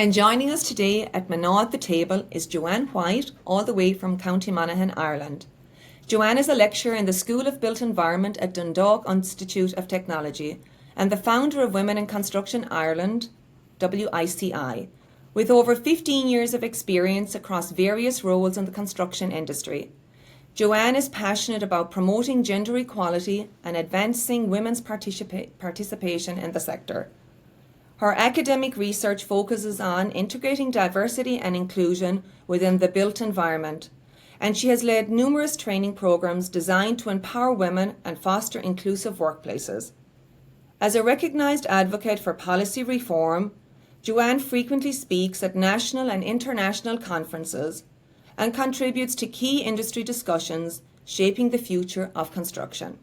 And joining us today at Manaw at the table is Joanne White, all the way from County Monaghan, Ireland. Joanne is a lecturer in the School of Built Environment at Dundalk Institute of Technology and the founder of Women in Construction Ireland, WICI, with over 15 years of experience across various roles in the construction industry. Joanne is passionate about promoting gender equality and advancing women's participation in the sector. Her academic research focuses on integrating diversity and inclusion within the built environment, and she has led numerous training programs designed to empower women and foster inclusive workplaces. As a recognised advocate for policy reform, Joanne frequently speaks at national and international conferences and contributes to key industry discussions shaping the future of construction.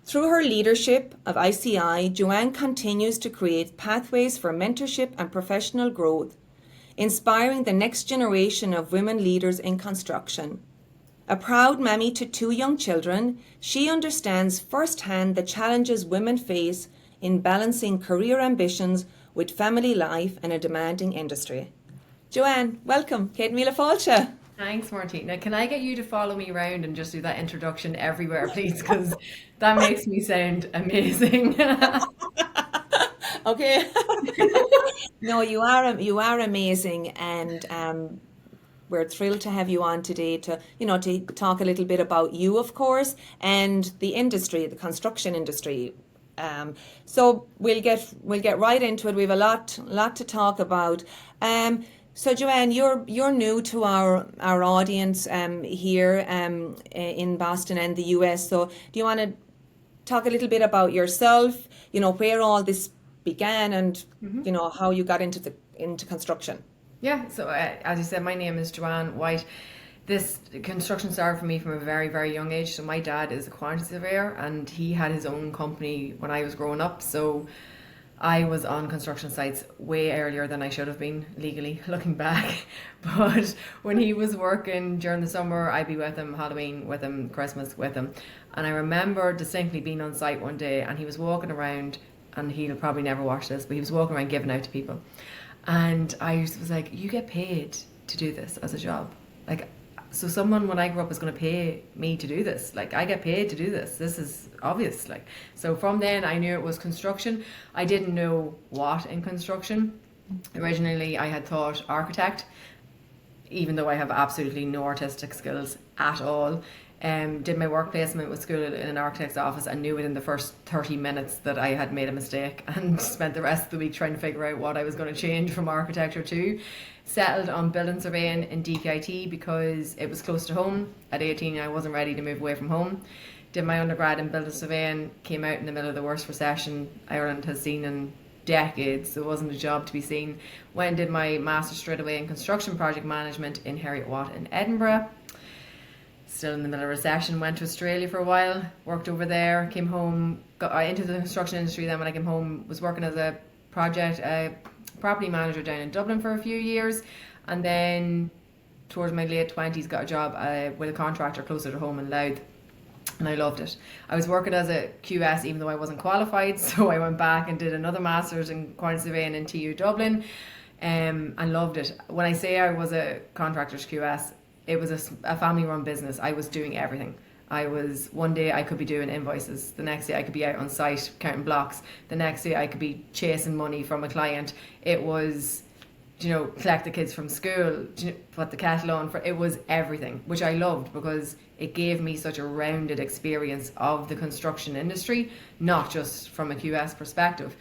Through her leadership of ICI, Joanne continues to create pathways for mentorship and professional growth, inspiring the next generation of women leaders in construction. A proud mammy to 2 young children, she understands firsthand the challenges women face in balancing career ambitions with family life in a demanding industry. Joanne, welcome. Céad míle fáilte. Thanks, Martina. Can I get you to follow me around and just do that introduction everywhere, please? Because that makes me sound amazing. Okay. No, you are amazing, and we're thrilled to have you on today to talk a little bit about you, of course, and the industry, the construction industry. So we'll get right into it. We have a lot to talk about. So Joanne, you're new to our audience here in Boston and the US. So do you want to talk a little bit about yourself? Where all this began, and how you got into construction. Yeah, so as you said, my name is Joanne White. This construction started for me from a very, very young age. So my dad is a quantity surveyor and he had his own company when I was growing up. So I was on construction sites way earlier than I should have been legally, looking back. But when he was working during the summer, I'd be with him, Halloween with him, Christmas with him. And I remember distinctly being on site one day and he was walking around, and he'll probably never watch this, but he was walking around giving out to people. And I was like, you get paid to do this as a job. Like, so someone when I grew up is going to pay me to do this. Like, I get paid to do this. This is obvious. Like, so from then I knew it was construction. I didn't know what in construction. Originally I had thought architect, even though I have absolutely no artistic skills at all. Did my work placement with school in an architect's office and knew within the first 30 minutes that I had made a mistake, and spent the rest of the week trying to figure out what I was going to change from architecture to. Settled on building surveying in DKIT because it was close to home. At 18 I wasn't ready to move away from home. Did my undergrad in building surveying, came out in the middle of the worst recession Ireland has seen in decades, so it wasn't a job to be seen. Went and did my master's straight away in construction project management in Heriot Watt in Edinburgh. Still in the middle of recession, went to Australia for a while, worked over there, came home, got into the construction industry. Then when I came home, was working as a property manager down in Dublin for a few years, and then towards my late 20s got a job with a contractor closer to home in Louth, and I loved it. I was working as a QS even though I wasn't qualified, so I went back and did another master's in quantity surveying in TU Dublin, and loved it. When I say I was a contractor's QS, it was a family-run business. I was doing everything. One day I could be doing invoices. The next day I could be out on site counting blocks. The next day I could be chasing money from a client. It was, collect the kids from school, put the kettle on. It was everything, which I loved because it gave me such a rounded experience of the construction industry, not just from a QS perspective.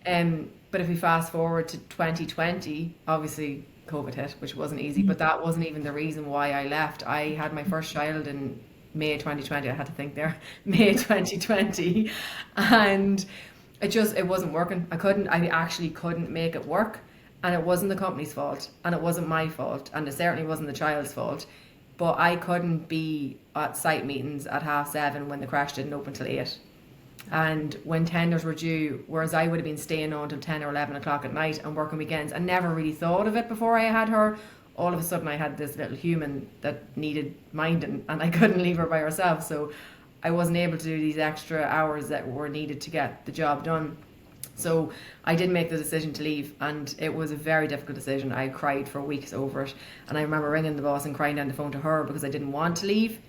But if we fast forward to 2020, obviously COVID hit, which wasn't easy, but that wasn't even the reason why I left. I had my first child in May 2020. I had to think there. May 2020. And it wasn't working. I actually couldn't make it work. And it wasn't the company's fault. And it wasn't my fault. And it certainly wasn't the child's fault. But I couldn't be at site meetings at 7:30 when the crash didn't open till 8. And when tenders were due, whereas I would have been staying on till 10 or 11 o'clock at night and working weekends and never really thought of it before I had her, all of a sudden I had this little human that needed minding, and I couldn't leave her by herself. So I wasn't able to do these extra hours that were needed to get the job done. So I did make the decision to leave, and it was a very difficult decision. I cried for weeks over it, and I remember ringing the boss and crying down the phone to her because I didn't want to leave,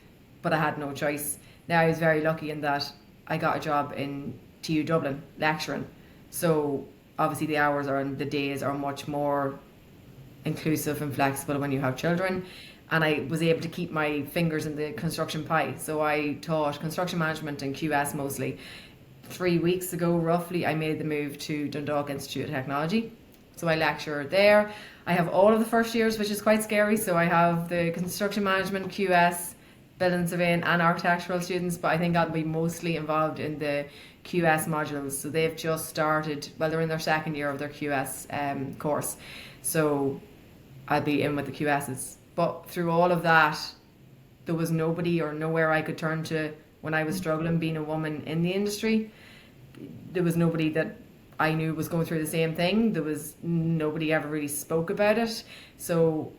but I had no choice. Now I was very lucky in that I got a job in TU Dublin lecturing, so obviously the hours and the days are much more inclusive and flexible when you have children. And I was able to keep my fingers in the construction pie. So I taught construction management and QS mostly. 3 weeks ago, roughly, I made the move to Dundalk Institute of Technology. So I lecture there. I have all of the first years, which is quite scary. So I have the construction management, QS, building surveying, and architectural students. But I think I'll be mostly involved in the QS modules. So they've just started, well, they're in their second year of their QS course. So I'll be in with the QSs. But through all of that, there was nobody or nowhere I could turn to when I was struggling being a woman in the industry. There was nobody that I knew was going through the same thing. There was nobody ever really spoke about it. So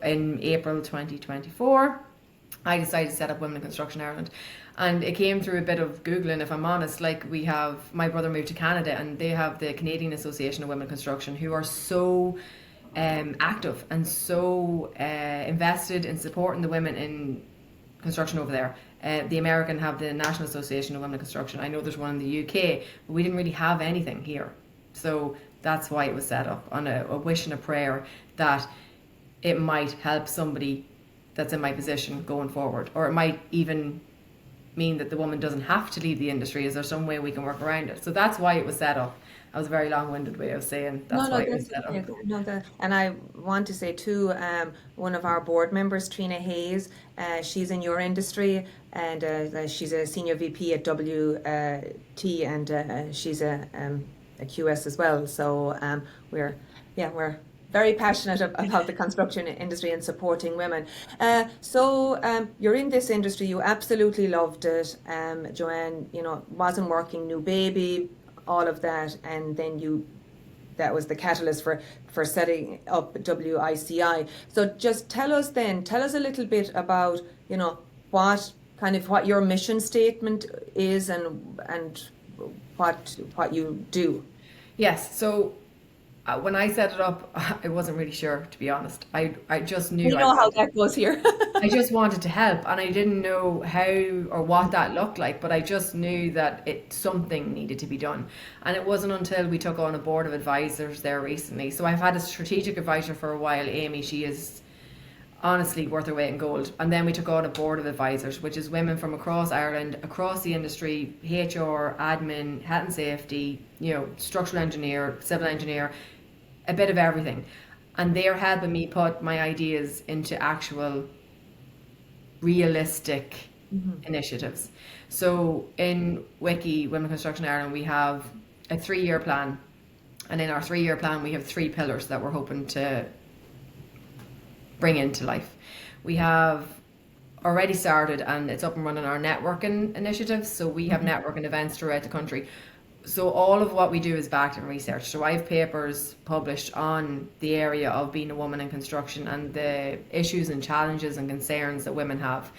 in April 2024, I decided to set up Women in Construction Ireland. And it came through a bit of Googling, if I'm honest. Like, we have, my brother moved to Canada, and they have the Canadian Association of Women in Construction, who are so active and so invested in supporting the women in construction over there. The American have the National Association of Women in Construction. I know there's one in the UK, but we didn't really have anything here. So that's why it was set up on a wish and a prayer that it might help somebody that's in my position going forward, or it might even mean that the woman doesn't have to leave the industry. Is there some way we can work around it? So that's why it was set up. That was a very long-winded way of saying that's why it was set up. And I want to say too, one of our board members, Trina Hayes, she's in your industry, and she's a senior VP at WT, and she's a QS as well. So we're very passionate about the construction industry and supporting women. So you're in this industry, you absolutely loved it, Joanne. Wasn't working, new baby, all of that, and then that was the catalyst for setting up WICI. So just tell us a little bit about what your mission statement is and what you do. Yes, so when I set it up, I wasn't really sure, to be honest. I just knew. You know how that goes here. I just wanted to help, and I didn't know how or what that looked like, but I just knew that something needed to be done. And it wasn't until we took on a board of advisors there recently. So I've had a strategic advisor for a while, Amy. She is honestly worth her weight in gold. And then we took on a board of advisors, which is women from across Ireland, across the industry, HR, admin, health and safety, structural engineer, civil engineer, a bit of everything. And they're helping me put my ideas into actual realistic initiatives. So in WICI, Women in Construction Ireland, we have a 3-year plan. And in our 3-year plan, we have 3 pillars that we're hoping to bring into life. We have already started, and it's up and running, our networking initiatives. So we have networking events throughout the country. So all of what we do is backed in research. So I have papers published on the area of being a woman in construction and the issues and challenges and concerns that women have.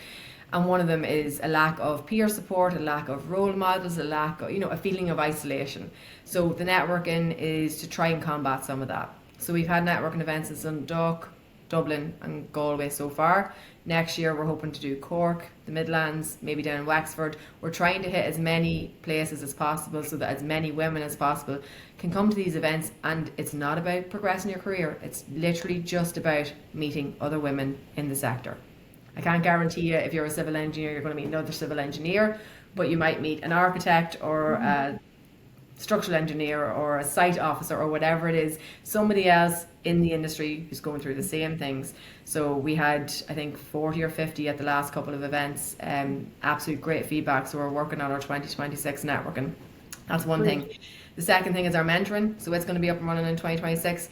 And one of them is a lack of peer support, a lack of role models, a lack of, a feeling of isolation. So the networking is to try and combat some of that. So we've had networking events in Dundalk, Dublin and Galway so far. Next year we're hoping to do Cork, the Midlands, maybe down in Wexford. We're trying to hit as many places as possible so that as many women as possible can come to these events. And it's not about progressing your career. It's literally just about meeting other women in the sector. I can't guarantee you if you're a civil engineer, you're going to meet another civil engineer, but you might meet an architect or a structural engineer or a site officer or whatever it is, somebody else in the industry who's going through the same things. So we had, I think, 40 or 50 at the last couple of events. Absolute great feedback. So we're working on our 2026 networking. That's one thing. The second thing is our mentoring. So it's going to be up and running in 2026.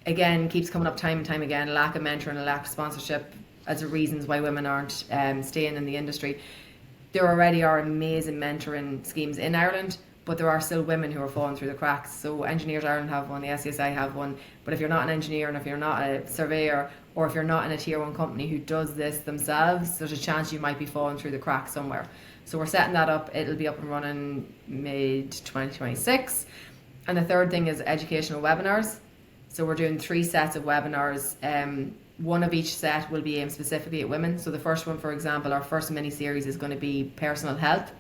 Again, keeps coming up time and time again. Lack of mentoring, a lack of sponsorship as the reasons why women aren't staying in the industry. There already are amazing mentoring schemes in Ireland, but there are still women who are falling through the cracks. So Engineers Ireland have one, the SCSI have one, but if you're not an engineer and if you're not a surveyor, or if you're not in a tier 1 company who does this themselves, there's a chance you might be falling through the cracks somewhere. So we're setting that up. It'll be up and running mid-2026. And the third thing is educational webinars. So we're doing 3 sets of webinars. One of each set will be aimed specifically at women. So the first one, for example, our first mini-series is going to be personal health.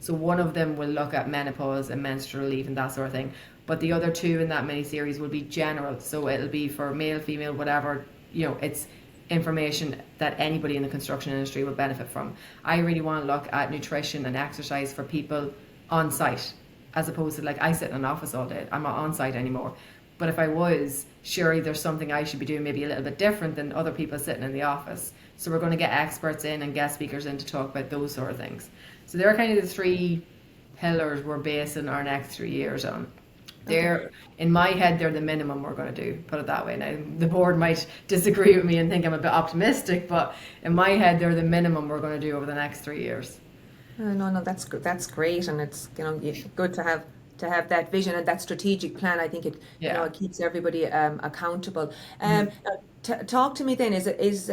So one of them will look at menopause and menstrual leave and that sort of thing. But the other 2 in that mini-series will be general. So it'll be for male, female, whatever. It's information that anybody in the construction industry will benefit from. I really want to look at nutrition and exercise for people on site, as opposed to like I sit in an office all day. I'm not on site anymore. But if I was, surely there's something I should be doing maybe a little bit different than other people sitting in the office. So we're going to get experts in and guest speakers in to talk about those sort of things. So they're kind of the 3 pillars we're basing our next 3 years on. They're, in my head, they're the minimum we're going to do, put it that way. Now, the board might disagree with me and think I'm a bit optimistic, but in my head, they're the minimum we're going to do over the next 3 years. No, that's good. That's great, and it's good to have that vision and that strategic plan. I think it it keeps everybody accountable. Talk to me then. Is it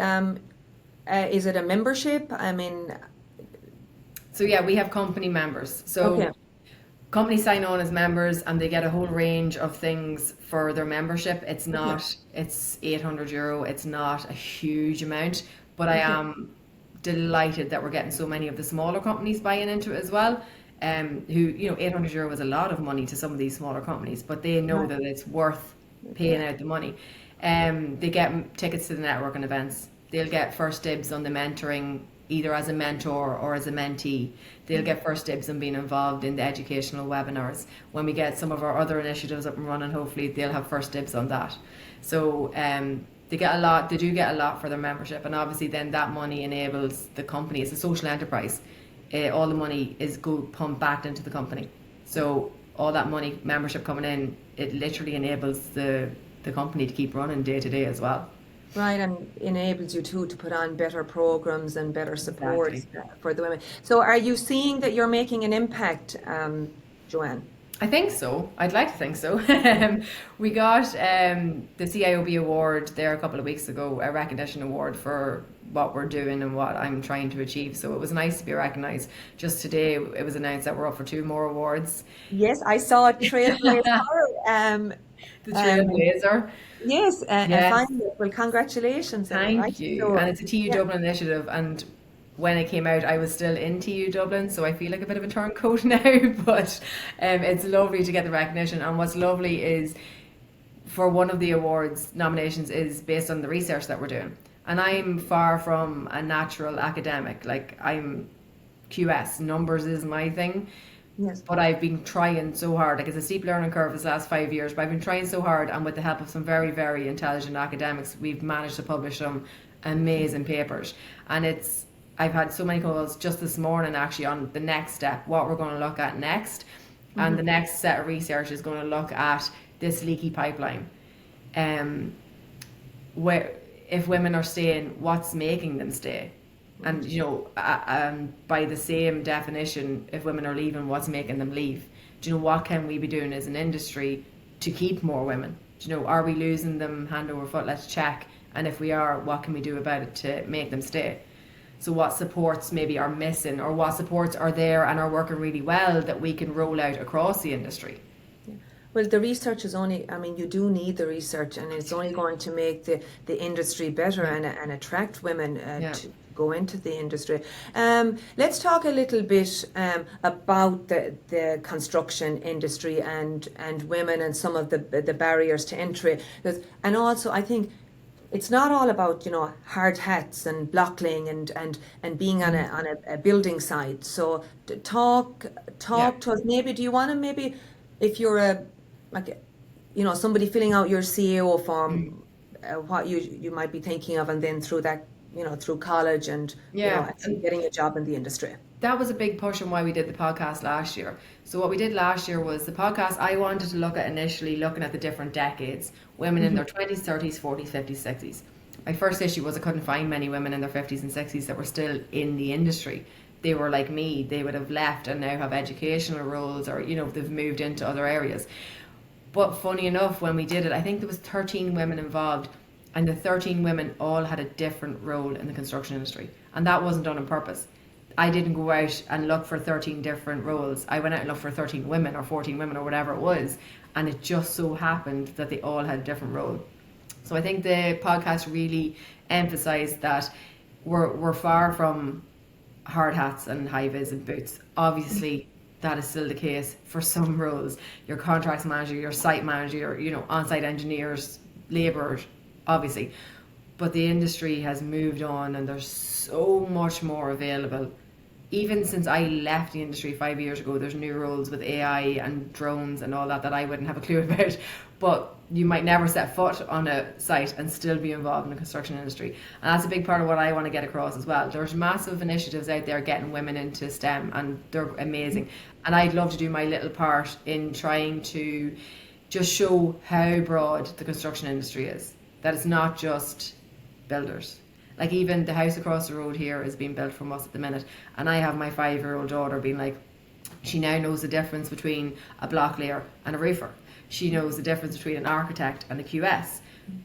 a membership? I mean, so yeah, we have company members. So companies sign on as members and they get a whole range of things for their membership. It's not, it's €800. It's not a huge amount, but I am delighted that we're getting so many of the smaller companies buying into it as well. Who, €800 is a lot of money to some of these smaller companies, but they know that it's worth paying out the money. They get tickets to the networking events. They'll get first dibs on the mentoring, either as a mentor or as a mentee. They'll get first dibs on being involved in the educational webinars. When we get some of our other initiatives up and running, hopefully they'll have first dibs on that. So they get a lot. They do get a lot for their membership, and obviously then that money enables the company. It's a social enterprise. All the money is pumped back into the company. So all that money, membership coming in, it literally enables the company to keep running day to day as well. Right, and enables you to put on better programs and better support for the women. So are you seeing that you're making an impact, Joanne? I think so. I'd like to think so. We got the CIOB award there a couple of weeks ago, a recognition award for what we're doing and what I'm trying to achieve. So it was nice to be recognised. Just today it was announced that we're up for 2 more awards. Yes, I saw it, Trailblazer. The Trailblazer. Yes, finally. Well, congratulations. Thank you. And it's a TU Dublin initiative, and when it came out, I was still in TU Dublin, so I feel like a bit of a turncoat now, but it's lovely to get the recognition. And what's lovely is, for one of the awards nominations is based on the research that we're doing. And I'm far from a natural academic. Like, I'm QS, numbers is my thing. Yes. But I've been trying so hard. Like, it's a steep learning curve this last 5 years, but I've been trying so hard, and with the help of some very, very intelligent academics, we've managed to publish some amazing papers. And I've had so many calls just this morning actually on the next step, what we're going to look at next. And the next set of research is going to look at this leaky pipeline. Where, if women are staying, what's making them stay? And, by the same definition, if women are leaving, what's making them leave? What can we be doing as an industry to keep more women? Are we losing them hand over foot? Let's check. And if we are, what can we do about it to make them stay? So what supports maybe are missing, or what supports are there and are working really well that we can roll out across the industry? Well, the research is only, you do need the research, and it's only going to make the industry better and attract women to go into the industry. Let's talk a little bit about the construction industry and women and some of the barriers to entry. And also, I think it's not all about hard hats and block laying and being on a building site. So talk to us. Maybe do you want to if you're somebody filling out your CAO form, what you might be thinking of, and then through that through college and getting a job in the industry. That was a big push on why we did the podcast last year. So what we did last year was the podcast I wanted to look at initially, looking at the different decades, women in their 20s, 30s, 40s, 50s, 60s. My first issue was I couldn't find many women in their 50s and 60s that were still in the industry. they were like me, they would have left and now have educational roles, or they've moved into other areas. But funny enough, when we did it, I think there was 13 women involved, and the 13 women all had a different role in the construction industry, and that wasn't done on purpose. I didn't go out and look for 13 different roles. I went out and looked for 13 women or 14 women or whatever it was, and it just so happened that they all had a different role. So I think the podcast really emphasised that we're far from hard hats and high vis and boots. Obviously, that is still the case for some roles. Your contracts manager, your site manager, on-site engineers, labourers, obviously. But the industry has moved on, and there's so much more available. Even since I left the industry 5 years ago, there's new roles with AI and drones and all that I wouldn't have a clue about. But you might never set foot on a site and still be involved in the construction industry. And that's a big part of what I want to get across as well. There's massive initiatives out there getting women into STEM, and they're amazing. And I'd love to do my little part in trying to just show how broad the construction industry is. That it's not just builders. Like, even the house across the road here is being built from us at the minute, and I have my 5-year-old daughter being like, she now knows the difference between a block layer and a roofer. She knows the difference between an architect and a QS.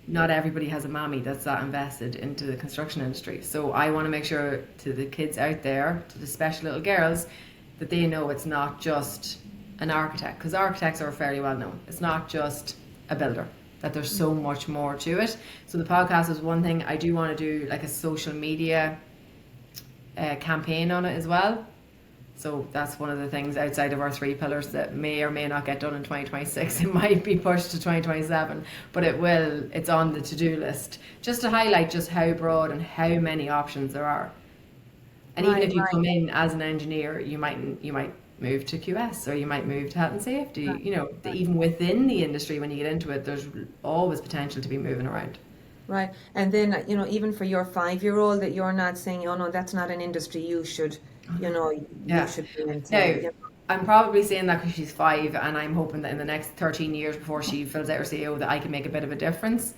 Not everybody has a mammy that's that invested into the construction industry. So I want to make sure to the kids out there, to the special little girls, that they know it's not just an architect, because architects are fairly well known. It's not just a builder, that there's so much more to it. So the podcast is one thing. I do want to do like a social media campaign on it as well. So that's one of the things outside of our 3 pillars that may or may not get done in 2026. It might be pushed to 2027, but it's on the to-do list, just to highlight just how broad and how many options there are. And even if you come in as an engineer, you might move to QS, or you might move to health and safety. Even within the industry, when you get into it, there's always potential to be moving around. Right. And then, even for your 5-year-old, that you're not saying, oh no, that's not an industry you should, you should be into. Now, I'm probably saying that because she's 5, and I'm hoping that in the next 13 years before she fills out her CEO that I can make a bit of a difference.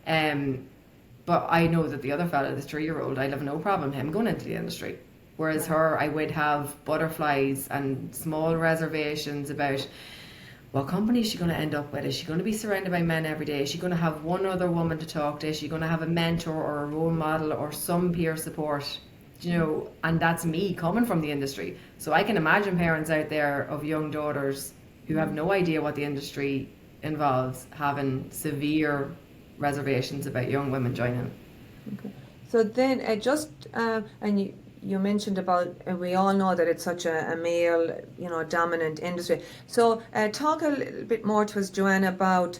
But I know that the other fella, the 3-year-old, I'd have no problem him going into the industry. Whereas her, I would have butterflies and small reservations about what company is she going to end up with. Is she going to be surrounded by men every day? Is she going to have one other woman to talk to? Is she going to have a mentor or a role model or some peer support? And that's me coming from the industry. So I can imagine parents out there of young daughters who have no idea what the industry involves having severe reservations about young women joining. Okay. So then and you mentioned about, we all know that it's such a male, dominant industry. So talk a little bit more to us, Joanne, about,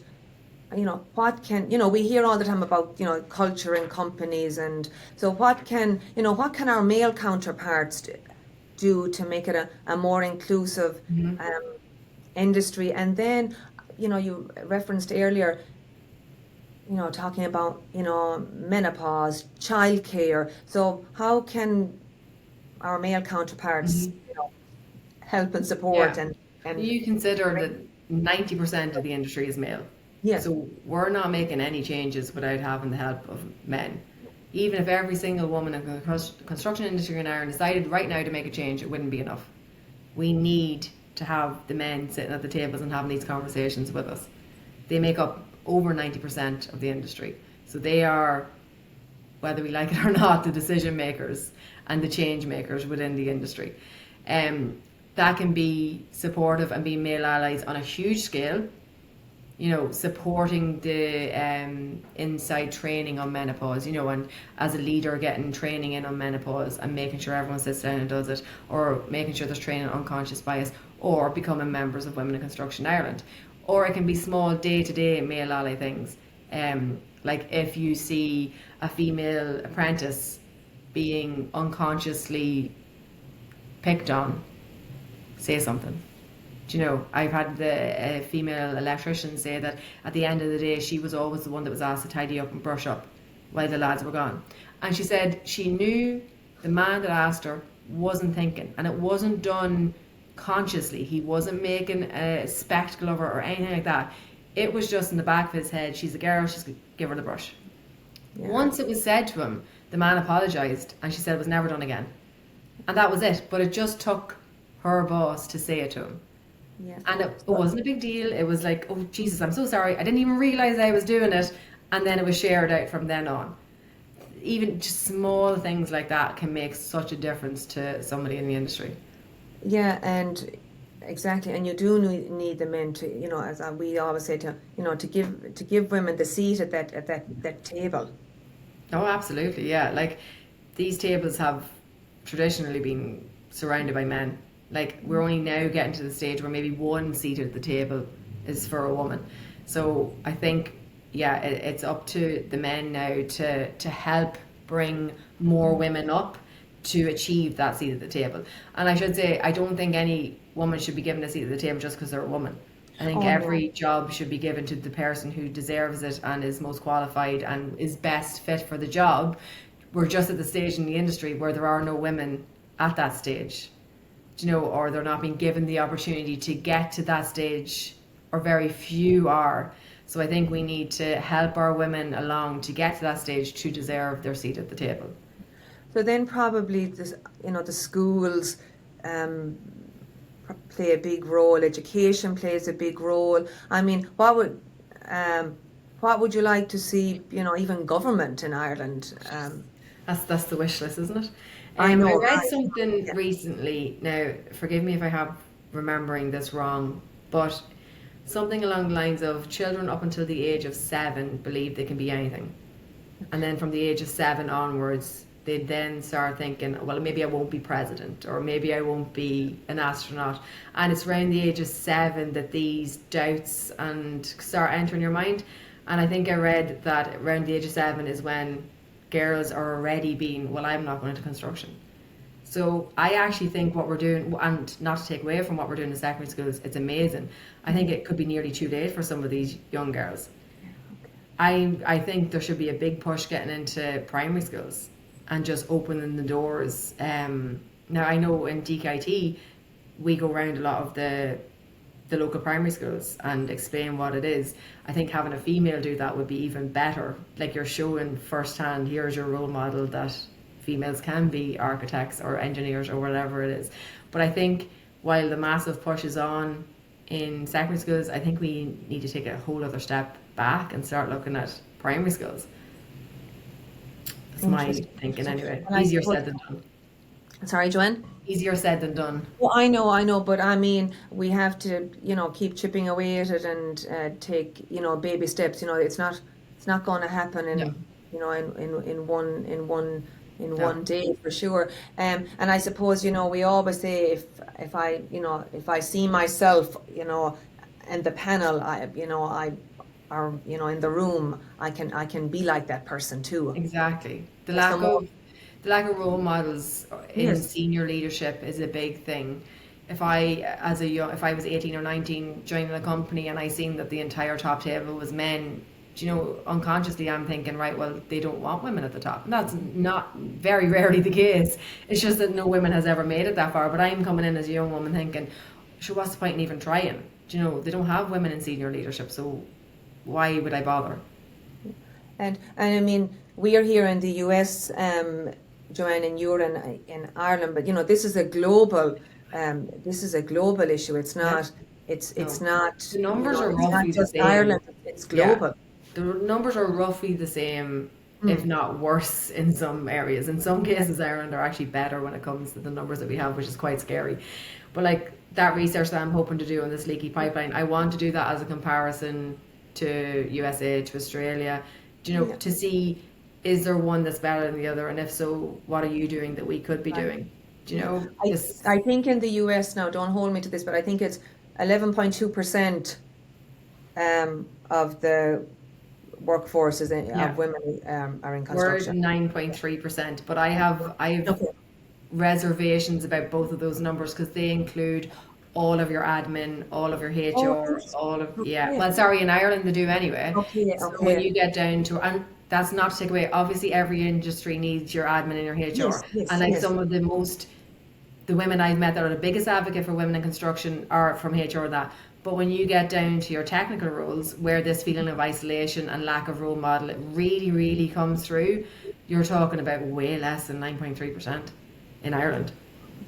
what can, we hear all the time about, culture in companies. And so what can our male counterparts do to make it a more inclusive industry? And then, you referenced earlier, talking about, menopause, childcare. So how can our male counterparts, help and support? Yeah. And you consider that 90% of the industry is male. Yeah. So we're not making any changes without having the help of men. Even if every single woman in the construction industry in Ireland decided right now to make a change, it wouldn't be enough. We need to have the men sitting at the tables and having these conversations with us. They make up over 90% of the industry. So they are, whether we like it or not, the decision makers and the change makers within the industry. That can be supportive and be male allies on a huge scale. Supporting the inside training on menopause, and as a leader getting training in on menopause and making sure everyone sits down and does it, or making sure there's training on unconscious bias, or becoming members of Women in Construction Ireland. Or it can be small day-to-day male ally things. Like if you see a female apprentice being unconsciously picked on, say something. I've had the female electrician say that at the end of the day, she was always the one that was asked to tidy up and brush up while the lads were gone. And she said she knew the man that asked her wasn't thinking, and it wasn't done consciously. He wasn't making a spectacle of her or anything like that. It was just in the back of his head, she's a girl, she's going to give her the brush. Yeah. Once it was said to him, the man apologised, and she said it was never done again. And that was it. But it just took her boss to say it to him. Yeah. And it wasn't a big deal. It was like, oh, Jesus, I'm so sorry. I didn't even realize I was doing it. And then it was shared out from then on. Even just small things like that can make such a difference to somebody in the industry. Yeah, and exactly, and you do need the men to, as we always say, to give women the seat at that table. Oh, absolutely. Yeah. Like these tables have traditionally been surrounded by men. Like we're only now getting to the stage where maybe one seat at the table is for a woman. So I think, yeah, it's up to the men now to help bring more women up to achieve that seat at the table. And I should say, I don't think any woman should be given a seat at the table just because they're a woman. I think Oh no. every job should be given to the person who deserves it and is most qualified and is best fit for the job. We're just at the stage in the industry where there are no women at that stage, or they're not being given the opportunity to get to that stage, or very few are. So I think we need to help our women along to get to that stage to deserve their seat at the table. So then probably the schools um, play a big role. Education plays a big role. I mean, um, what would you like to see? Even government in Ireland. That's the wish list, isn't it? I I know, read right? something Yeah. recently. Now, forgive me if I have remembering this wrong, but something along the lines of children up until the age of 7 believe they can be anything, and then from the age of 7 onwards, they then start thinking, well, maybe I won't be president, or maybe I won't be an astronaut. And it's around the age of 7 that these doubts and start entering your mind. And I think I read that around the age of 7 is when girls are already being, well, I'm not going into construction. So I actually think what we're doing, and not to take away from what we're doing in secondary schools, it's amazing. I think it could be nearly too late for some of these young girls. I think there should be a big push getting into primary schools and just opening the doors. Now I know in DKIT we go around a lot of the local primary schools and explain what it is. I think having a female do that would be even better. Like you're showing firsthand, here's your role model that females can be architects or engineers or whatever it is. But I think while the massive push is on in secondary schools, I think we need to take a whole other step back and start looking at primary schools. That's my Interesting. thinking Interesting. anyway. And I Easier suppose, said than done. sorry, Joanne. Easier said than done. Well, I know, but I mean, we have to, keep chipping away at it and take, baby steps. It's not going to happen No. in No. one day for sure. And I suppose, we always say if I see myself, in the panel, or in the room, I can be like that person too. Exactly. So more, The lack of role models in yes, senior leadership is a big thing. If I was 18 or 19 joining a company and I seen that the entire top table was men, unconsciously I'm thinking, right, well, they don't want women at the top. And that's not very rarely the case. It's just that no women has ever made it that far. But I'm coming in as a young woman thinking, sure, what's the point in even trying? They don't have women in senior leadership, so why would I bother? and I mean, we are here in the US, Joanne, and you're in Ireland, but this is a global issue. It's Yeah. not it's No. it's not The numbers are it's not roughly the just same. Ireland. It's Yeah. global. The numbers are roughly the same, if Mm. not worse in some areas. In some cases, Ireland are actually better when it comes to the numbers that we have, which is quite scary. But like that research that I'm hoping to do on this leaky pipeline, I want to do that as a comparison to USA, to Australia, Yeah, to see is there one that's better than the other, and if so, what are you doing that we could be right. doing? Yeah. I Just I think in the US now, don't hold me to this, but I think it's 11.2% of the workforce yeah, of women are in we're construction. 9.3%, but I have Okay. reservations about both of those numbers because they include all of your admin, all of your Oh, HR, interesting. all of, yeah. Okay. Well, sorry, in Ireland they do anyway. Okay. So when Okay. you get down to, and that's not to take away, obviously every industry needs your admin and your HR. Yes. And Yes. like Yes. some of the women I've met that are the biggest advocate for women in construction are from HR and that. But when you get down to your technical roles, where this feeling of isolation and lack of role model, it really, really comes through, you're talking about way less than 9.3% in Ireland.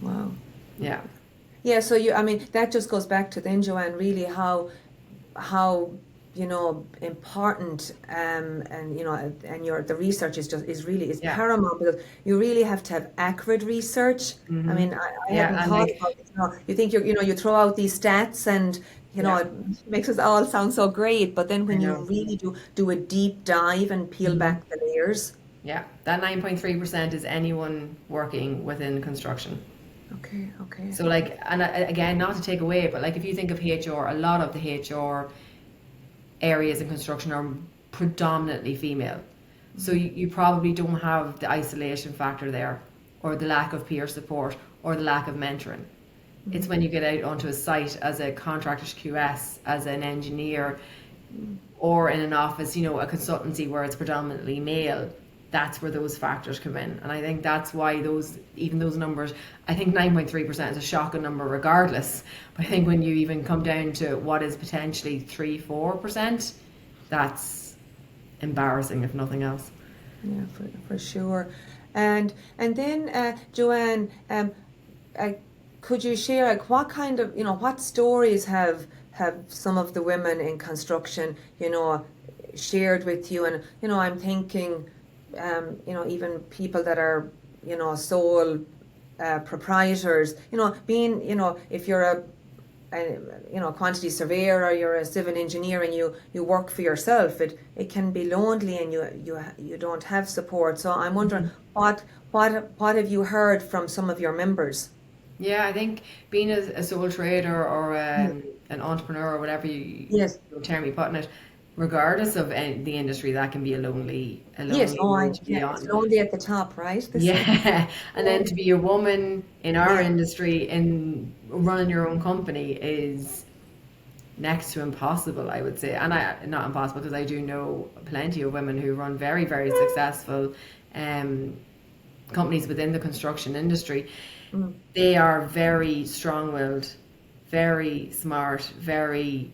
Wow. Yeah. Yeah, so that just goes back to then, Joanne, really how important and the research is Yeah. paramount, because you really have to have accurate research. I Hmm. mean, I Yeah. hadn't And thought like, about it. You think you throw out these stats, and yeah, it makes us all sound so great, but then I when you know. really do a deep dive and peel Hmm. back the layers. Yeah. That 9.3% is anyone working within construction. Okay, okay. So like, and again, not to take away, but like if you think of HR, a lot of the HR areas in construction are predominantly female. So you probably don't have the isolation factor there, or the lack of peer support, or the lack of mentoring. It's when you get out onto a site as a contractor's QS, as an engineer, or in an office, a consultancy where it's predominantly male, that's where those factors come in. And I think that's why those numbers, I think 9.3% is a shocking number regardless. But I think when you even come down to what is potentially 3-4%, that's embarrassing if nothing else. Yeah, for sure. And then, Joanne, uh, could you share, like, what kind of, what stories have some of the women in construction, shared with you? And I'm thinking, even people that are, sole proprietors, being, if you're a quantity surveyor, or you're a civil engineer, and you work for yourself, it can be lonely, and you don't have support. So I'm wondering, what have you heard from some of your members? Yeah, I think being a sole trader or Yes, an entrepreneur or whatever yes, term you put in it, regardless of the industry, that can be a yes. lonely Oh, road to yeah, be it's on. lonely at the top, right? Yeah, and then Yeah, to be a woman in our yeah, industry in running your own company is next to impossible, I would say. And not impossible, because I do know plenty of women who run very, very successful um, companies within the construction industry. mm. They are very strong-willed, very smart, very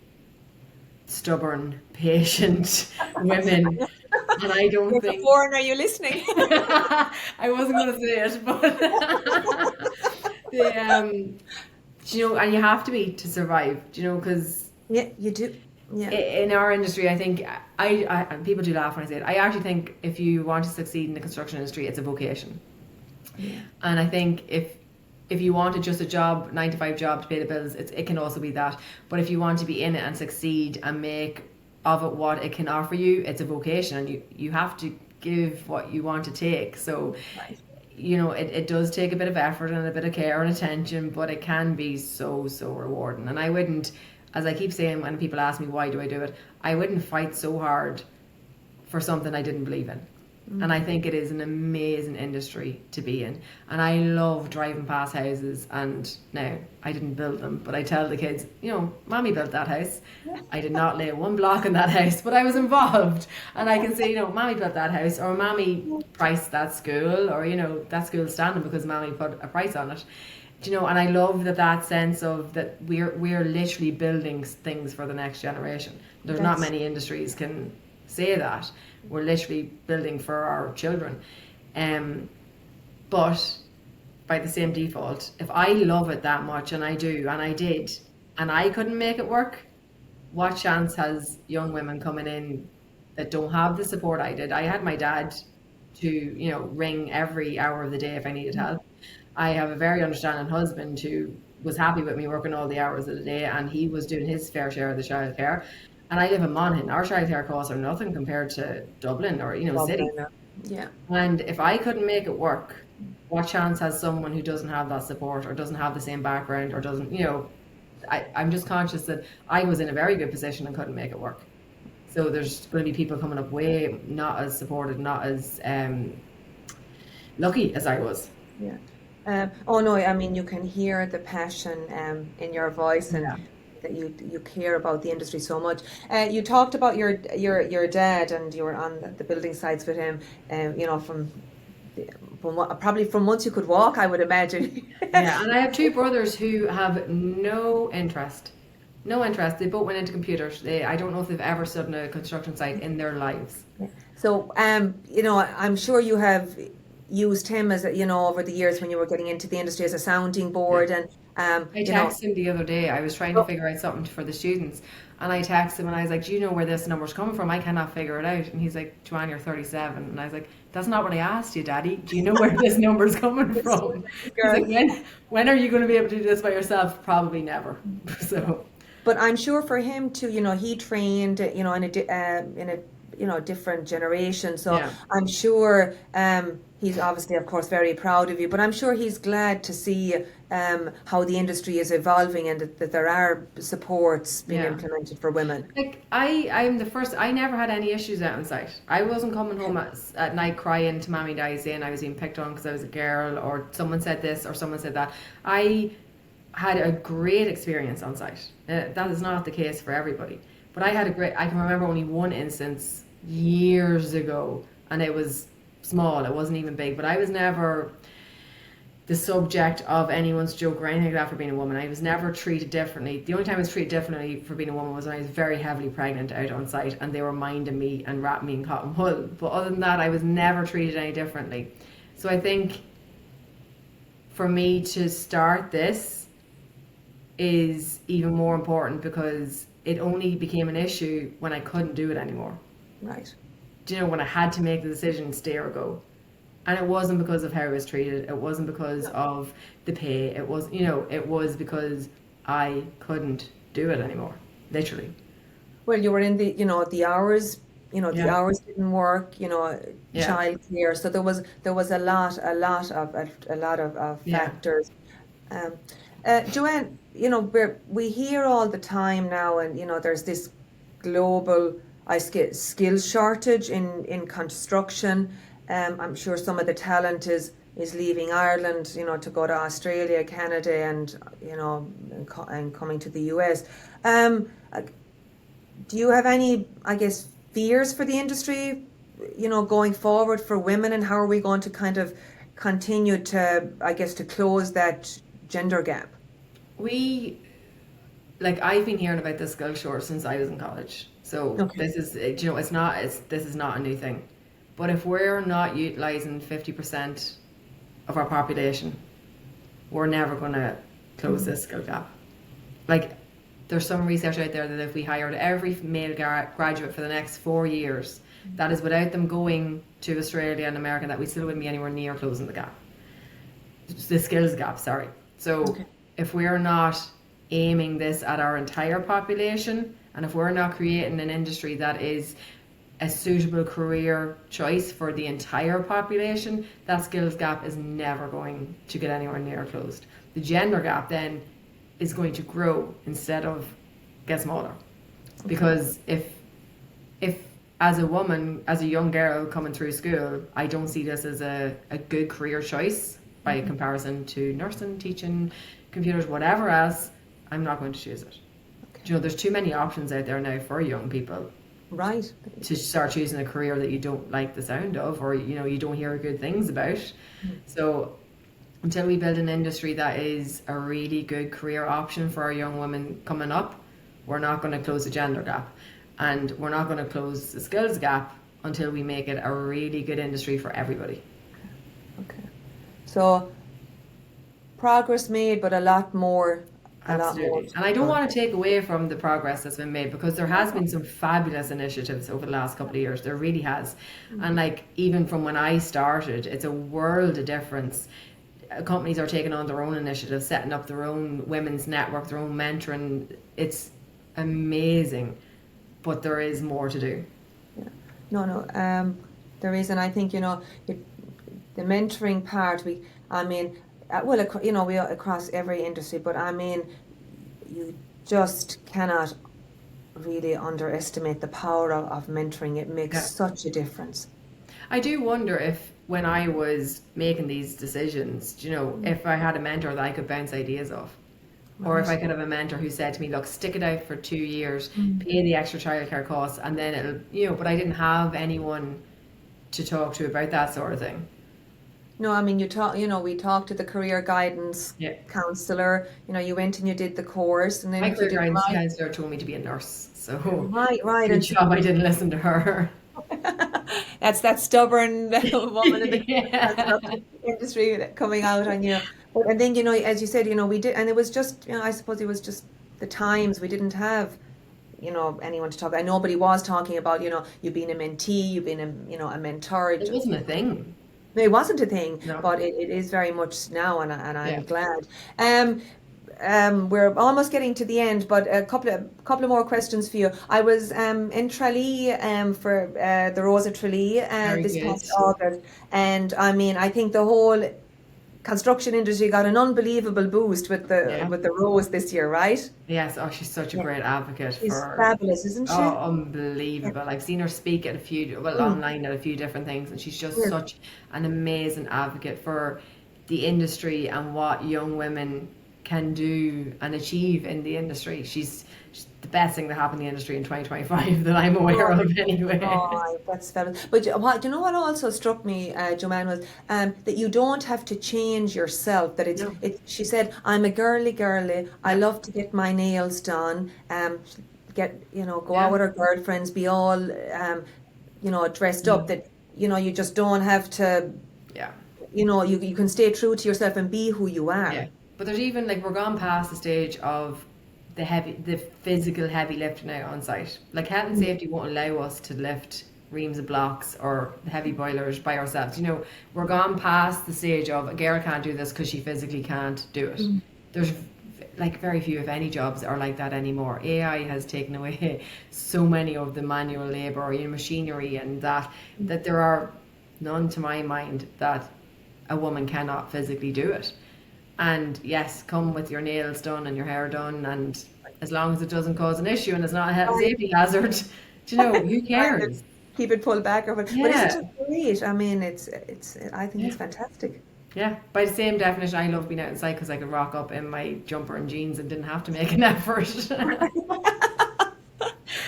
stubborn, patient women. And I don't Yes, a think foreigner, are you listening? I wasn't going to say it, but the and you have to be to survive, because Yeah, you do. Yeah, in our industry, I think and people do laugh when I say it. I actually think if you want to succeed in the construction industry, it's a vocation. yeah, And I think if you wanted just a job, 9 to 5 job to pay the bills, it can also be that. But if you want to be in it and succeed and make of it what it can offer you, it's a vocation, and you have to give what you want to take. So, right. it does take a bit of effort and a bit of care and attention, but it can be so, so rewarding. And I wouldn't, as I keep saying when people ask me why do I do it, I wouldn't fight so hard for something I didn't believe in. And I think it is an amazing industry to be in. And I love driving past houses. And now, I didn't build them, but I tell the kids, Mommy built that house. I did not lay one block in that house, but I was involved. And I can say, Mommy built that house, or Mommy priced that school, or, that school's standing because Mommy put a price on it. And I love that sense of that we're literally building things for the next generation. There's not That's many industries can say that. We're literally building for our children. But by the same default, if I love it that much, and I do, and I did, and I couldn't make it work, what chance has young women coming in that don't have the support I did? I had my dad to, ring every hour of the day if I needed help. I have a very understanding husband who was happy with me working all the hours of the day, and he was doing his fair share of the childcare. And I live in Monaghan. Our childcare costs are nothing compared to Dublin or cities. Dublin. Yeah, And if I couldn't make it work, what chance has someone who doesn't have that support, or doesn't have the same background, or doesn't, I'm just conscious that I was in a very good position and couldn't make it work. So there's going to be people coming up way not as supported, not as lucky as I was. yeah. Oh no, I mean, you can hear the passion in your voice, and Yeah. that you care about the industry so much. You talked about your dad, and you were on the building sites with him. Probably from once you could walk, I would imagine. Yeah, and I have two brothers who have no interest. No interest. They both went into computers. I don't know if they've ever stood on a construction site in their lives. So, I'm sure you have used him as over the years when you were getting into the industry as a sounding Yeah. board, and I texted him the other day. I was trying to figure out something for the students, and I texted him and I was like, "Do you know where this number's coming from? I cannot figure it out." And he's like, "Joanne, you're 37." And I was like, "That's not what I asked you, Daddy. Do you know where this number's coming from?" He's girl. like, "When are you going to be able to do this by yourself? Probably never." So But I'm sure for him too, he trained, in a, different generation. So yeah, I'm sure he's obviously, of course, very proud of you. But I'm sure he's glad to see how the industry is evolving, and that there are supports being yeah. implemented for women. Like I'm the first. I never had any issues out on site. I wasn't coming home at night crying to mommy daddy saying I was being picked on because I was a girl, or someone said this or someone said that. I had a great experience on site. That is not the case for everybody, but I had a great. I can remember only one instance years ago, and it was small. It wasn't even big, but I was never the subject of anyone's joke or anything like that for being a woman. I was never treated differently. The only time I was treated differently for being a woman was when I was very heavily pregnant out on site, and they were minding me and wrapping me in cotton wool. But other than that, I was never treated any differently. So I think for me to start this is even more important because it only became an issue when I couldn't do it anymore. Right. Do you know, when I had to make the decision stay or go? And it wasn't because of how I was treated. It wasn't because of the pay. It was because I couldn't do it anymore. Literally. Well, you were in the hours. The Yeah. hours didn't work. Yeah. Childcare. So there was a lot of Yeah. factors. Um, Joanne, we hear all the time now, and there's this global skills shortage in construction. I'm sure some of the talent is leaving Ireland, to go to Australia, Canada, and coming to the US. Uh, do you have any, I guess, fears for the industry, going forward for women, and how are we going to kind of continue to, I guess, to close that gender gap? We I've been hearing about this skill short since I was in college. So Okay. this is this is not a new thing. But if we're not utilizing 50% of our population, we're never going to close this skill gap. Like, there's some research out there that if we hired every male graduate for the next 4 years, that is without them going to Australia and America, that we still wouldn't be anywhere near closing the gap. The skills gap, sorry. So Okay. if we're not aiming this at our entire population, and if we're not creating an industry that is a suitable career choice for the entire population, that skills gap is never going to get anywhere near closed. The gender gap then is going to grow instead of get smaller. Because if as a woman, as a young girl coming through school, I don't see this as a good career choice by comparison to nursing, teaching, computers, whatever else, I'm not going to choose it. There's too many options out there now for young people Right. to start choosing a career that you don't like the sound of, or you don't hear good things about. So until we build an industry that is a really good career option for our young women coming up, we're not going to close the gender gap, and we're not going to close the skills gap until we make it a really good industry for everybody. Okay. So progress made, but a lot more Absolutely. And I to don't go. want to take away from the progress that's been made, because there has been some fabulous initiatives over the last couple of years. There really has. And even from when I started, it's a world of difference. Companies are taking on their own initiatives, setting up their own women's network, their own mentoring. It's amazing, but there is more to do. Yeah. No. The reason I think, the mentoring part, I mean, well, we are across every industry, but I mean, you just cannot really underestimate the power of mentoring. It makes Yeah. such a difference. I do wonder if when I was making these decisions, if I had a mentor that I could bounce ideas off. Or if I Right. could have a mentor who said to me, look, stick it out for 2 years, Mm. pay the extra childcare costs, and then but I didn't have anyone to talk to about that sort of thing. No, I mean, we talked to the career guidance Yeah. counselor. You went and you did the course, and then My if you career didn't guidance like, counselor told me to be a nurse, so right, good and job I didn't listen to her. That's that stubborn woman in the Yeah. construction industry coming out on you. And then, as you said, we did, and it was just, I suppose it was just the times we didn't have, anyone to talk. And nobody was talking about, you being a mentee, you being a mentor. It wasn't a thing. It wasn't a thing, No. but it is very much now, and Yeah. I'm glad. Um, we're almost getting to the end, but a couple of more questions for you. I was in Tralee for the Rosa Tralee Very this good. past August, and I mean, I think the whole construction industry got an unbelievable boost with the Yeah. Rose this year, right? Yes. Oh, she's such a Yeah. great advocate She's for. fabulous, isn't she? Oh, unbelievable. I've seen her speak at a few, well, Mm, online at a few different things, and she's just mm, such an amazing advocate for the industry and what young women can do and achieve in the industry. She's the best thing that happened in the industry in 2025 that I'm aware mm. of anyway. Oh, that's fabulous. But you know what also struck me, Joanne, was that you don't have to change yourself. That No. she said, I'm a girly. I Yeah. love to get my nails done. Go out Yeah. with her girlfriends, be all, dressed up. Mm. That, you just don't have to, Yeah. you can stay true to yourself and be who you Yeah. are. But there's even like we're gone past the stage of the physical heavy lifting now on site. Like health and safety won't allow us to lift reams of blocks or heavy boilers by ourselves. We're gone past the stage of a girl can't do this because she physically can't do it. There's like very few, if any, jobs are like that anymore. AI has taken away so many of the manual labor or machinery, and that there are none to my mind that a woman cannot physically do it. And yes, come with your nails done and your hair done, and as long as it doesn't cause an issue and it's not a health and Right. safety hazard, who Kind of cares? keep it pulled back, but isn't Yeah, it great? I mean, I think yeah, it's fantastic. yeah. By the same definition, I love being outside because I could rock up in my jumper and jeans and didn't have to make an effort. I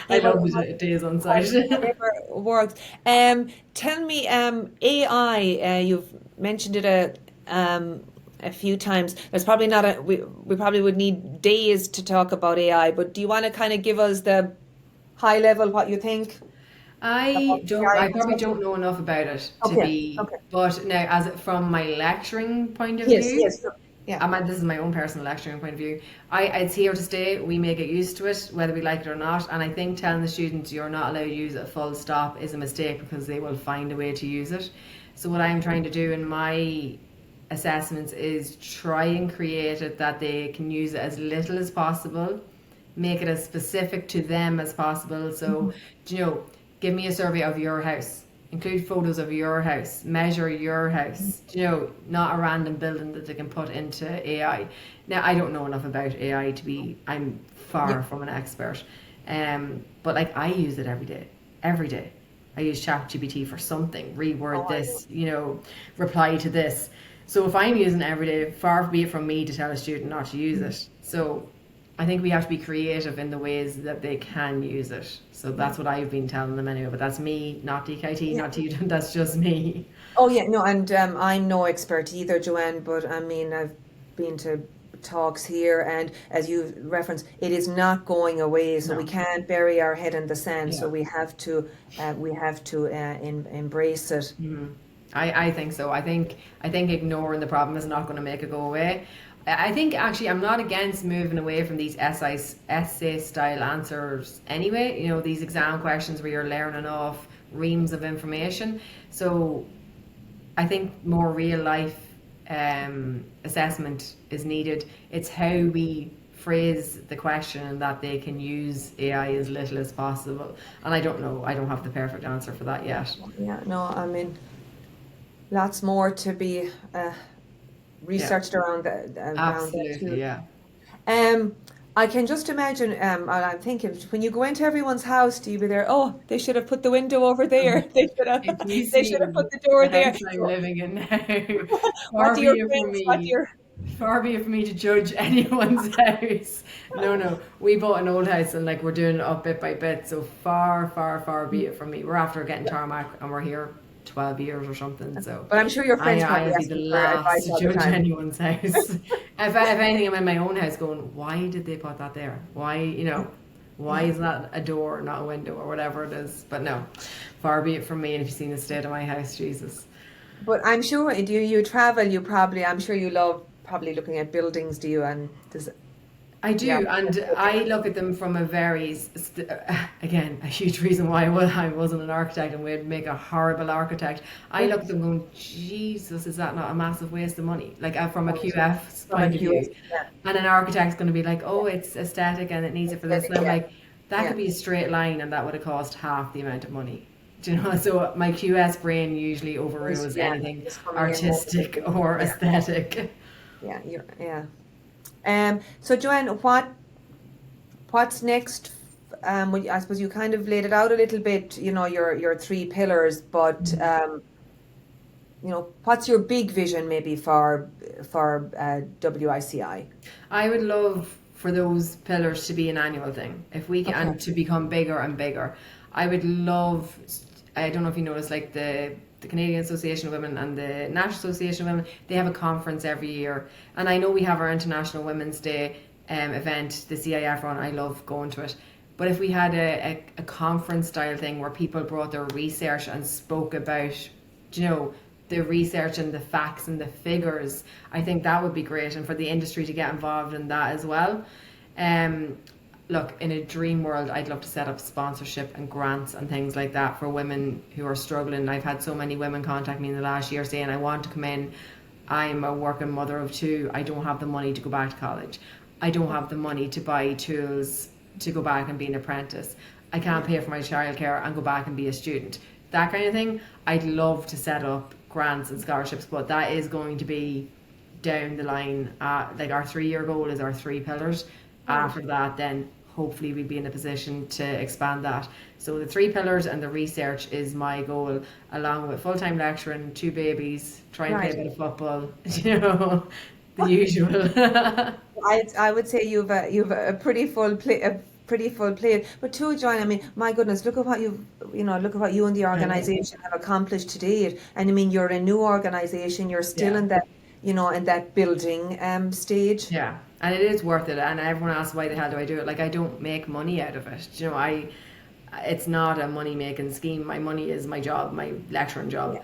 Hey, love the days on site. whatever works. Tell me, AI. You've mentioned it a few times. There's probably not a. We probably would need days to talk about AI. But do you want to kind of give us the high level what you think about AI I probably construction? don't know enough about it to Okay. be, Okay. but now from my lecturing point of Yes. view, Yes. Yeah. this is my own personal lecturing point of view. It's here to stay. We may get used to it, whether we like it or not. And I think telling the students you're not allowed to use it full stop is a mistake because they will find a way to use it. So what I'm trying to do in my assessments is try and create it that they can use it as little as possible, make it as specific to them as possible. So, give me a survey of your house. Include photos of your house, measure your house, not a random building that they can put into AI. Now, I don't know enough about AI I'm Yeah. far from an expert. But like I use it every day. I use ChatGPT for something, reword Oh, I know. this, reply to this. So if I'm using it every day, far be it from me to tell a student not to use it. So I think we have to be creative in the ways that they can use it. So that's what I've been telling them anyway. But that's me, not DKT, Yeah. not you. That's just me. Oh yeah, no, and I'm no expert either, Joanne, but I mean I've been to talks here, and as you referenced, it is not going away, so we No. can't bury our head in the sand. So Yeah. we have to embrace it. Mhm. I think so. I think ignoring the problem is not going to make it go away. I think actually I'm not against moving away from these essay style answers anyway. These exam questions where you're learning off reams of information. So I think more real life assessment is needed. It's how we phrase the question and that they can use AI as little as possible. And I don't know. I don't have the perfect answer for that yet. Yeah, no, I mean lots more to be Yeah, researched around that absolutely. too. Yeah. Um, I can just imagine, and I'm thinking, when you go into everyone's house, do you be there? Oh, they should have put the window over there. They should have, If you they should have see put the door the there. house I'm So, living in now, what far do be your it from friends, what do me, your, far be it from me to judge anyone's house. No, no, we bought an old house and like we're doing it up bit by bit. So far be it from me. We're after getting tarmac and we're here 12 years or something. So but I'm sure your friends I probably would be ask the you for last advice to all the judge time. anyone's house. If anything, I'm in my own house going, why did they put that there? Why, Why is that a door, not a window, or whatever it is? But no, far be it from me. And if you've seen the state of my house, Jesus. But I'm sure you travel, I'm sure you love probably looking at buildings, do you? And does I yeah. do, and I look at them from a very, again, a huge reason why I wasn't an architect and would make a horrible architect. I look at them going, Jesus, is that not a massive waste of money? Like from a QF's From a point of QS, view. yeah. And an architect's going to be like, oh, it's aesthetic and it needs it for this. And I'm Yeah. like, that Yeah. could be a straight line and that would have cost half the amount of money. Do you know? So my QS brain usually overrules Yeah. anything It's coming in more. artistic or Yeah. aesthetic. Yeah. Yeah. So Joanne, what's next? I suppose you kind of laid it out a little bit, your three pillars, but what's your big vision maybe for WICI? I would love for those pillars to be an annual thing. If we can, and to become bigger and bigger. I would love, I don't know if you notice, like the Canadian Association of Women and the National Association of Women, they have a conference every year. And I know we have our International Women's Day event, the CIF run. I love going to it. But if we had a conference style thing where people brought their research and spoke about, the research and the facts and the figures, I think that would be great, and for the industry to get involved in that as well. Look, in a dream world, I'd love to set up sponsorship and grants and things like that for women who are struggling. I've had so many women contact me in the last year saying, I want to come in, I'm a working mother of two, I don't have the money to go back to college, I don't have the money to buy tools to go back and be an apprentice, I can't pay for my childcare and go back and be a student. That kind of thing, I'd love to set up grants and scholarships, but that is going to be down the line. Like our 3-year goal is our 3 pillars. After that, then hopefully we'll be in a position to expand that. So the 3 pillars and the research is my goal, along with full-time lecturing, 2 babies, trying to play a bit of football, the usual. I would say you've a pretty full plate. But too, Joanne, I mean, my goodness, look at what you and the organization have accomplished to date. And I mean, you're a new organization. You're still in that, in that building stage. Yeah, and it is worth it. And everyone asks, why the hell do I do it? Like, I don't make money out of it. It's not a money making scheme. My money is my job, my lecturing job.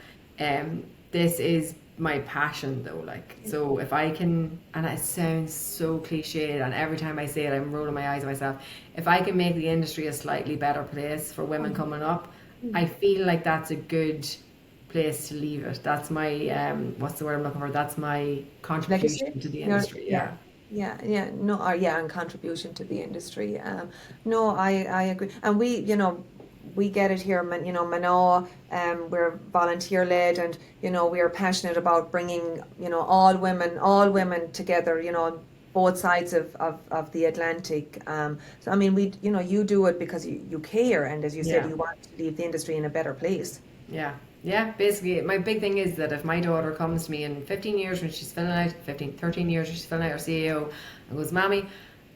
This is my passion though, so if I can, and it sounds so cliched, and every time I say it I'm rolling my eyes at myself, if I can make the industry a slightly better place for women coming up, I feel like that's a good place to leave it. That's my what's the word I'm looking for, that's my contribution to the industry. And contribution to the industry. No, I agree, and we get it here, Manaw, we're volunteer led, and we are passionate about bringing all women together, both sides of the Atlantic. So I mean, you do it because you care, and as you said, you want to leave the industry in a better place. Yeah, basically my big thing is that if my daughter comes to me in 15 years when she's filling out 13 years when she's filling out her CEO and goes, Mommy,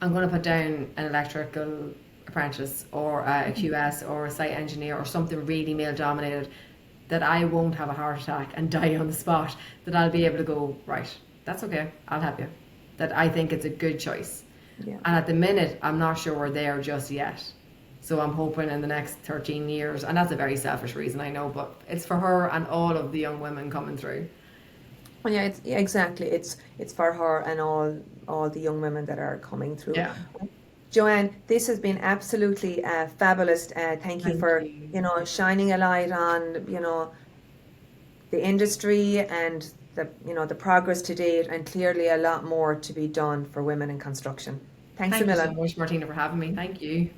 I'm going to put down an electrical apprentice or a QS or a site engineer or something really male dominated, that I won't have a heart attack and die on the spot, that I'll be able to go, right, that's okay, I'll help you, that I think it's a good choice. And at the minute I'm not sure we're there just yet, so I'm hoping in the next 13 years, and that's a very selfish reason, I know, but it's for her and all of the young women coming through. Well, exactly, it's for her and all the young women that are coming through. Joanne, this has been absolutely fabulous. Thank you for shining a light on the industry and the progress to date, and clearly a lot more to be done for women in construction. Thanks a million. Thank you so much, Martina, for having me. Thank you.